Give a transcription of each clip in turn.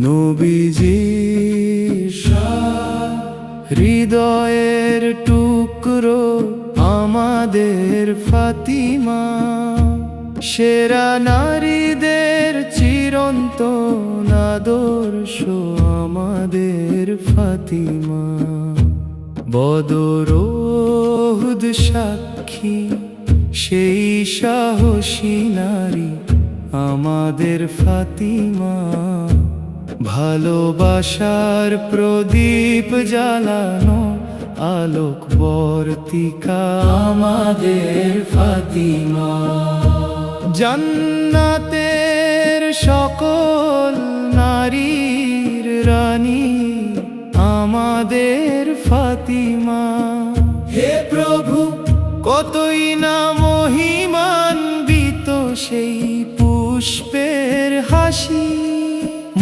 নবীজি হৃদয়ের টুকরো আমাদের ফাতিমা, সেরা নারীদের চিরন্তন আদর্শ আমাদের ফাতিমা। বদর উহুদ সাক্ষী সেই সাহসী নারী আমাদের ফাতিমা। ভালোবাসার প্রদীপ জ্বালানো আলোক বর্তিকা আমাদের ফাতিমা। জান্নাতের সকল নারীর রানী আমাদের ফাতিমা। হে প্রভু, কতই না মহিমান্বিত সেই পুষ্পের হাসি,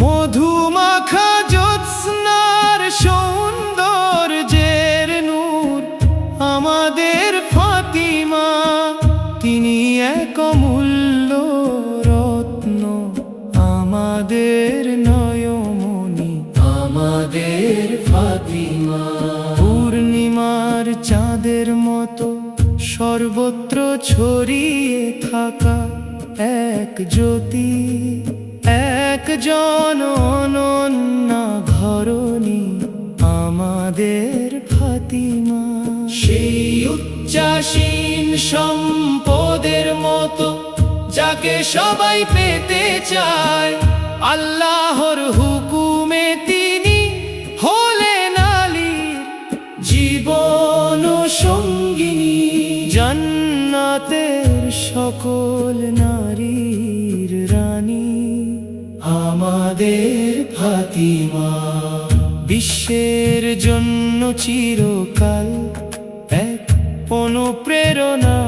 মধুমাখা জ্যোৎস্নার সৌন্দর্যের নূর আমাদের ফাতিমা। তিনি এক অমূল্য রত্ন আমাদের নয়মণি আমাদের ফাতিমা। পূর্ণিমার চাঁদের মতো সর্বত্র ছড়িয়ে থাকা এক জ্যোতি, একজন অনন্যা ধরণী আমাদের ফাতিমা। সেই উচ্চাসীন সম্পদের মতো যাকে সবাই পেতে চায়, আল্লাহর হুকুমে তিনি হলেন আলীর জীবন সঙ্গিনী। জান্নাতের সকল নারীর রানী আমাদের ফাতিমা। বিশ্বের জন্য চিরকাল এক অনুপ্রেরণা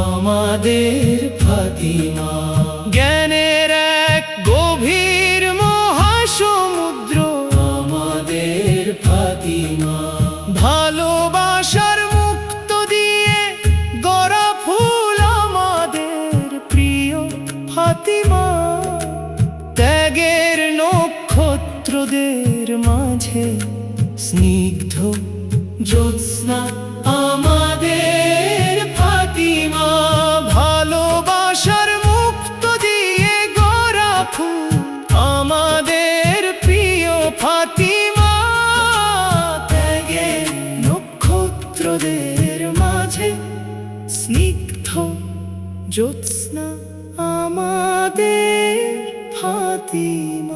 আমাদের ফাতিমা। জ্ঞানের এক গভীর মহাসমুদ্র আমাদের ফাতিমা। ভালোবাসার মুক্ত দিয়ে গড়া ফুল আমাদের প্রিয় ফাতিমা। ত্যাগের নক্ষত্রদের মাঝে স্নিগ্ধ জ্যোৎস্না আমাদের ফাতিমা। ভালোবাসার মুক্ত দিয়ে গড়া ফুল আমাদের প্রিয় ফাতিমা। ত্যাগের নক্ষত্রদের মাঝে স্নিগ্ধ জ্যোৎস্না আমাদের ফাতিমা।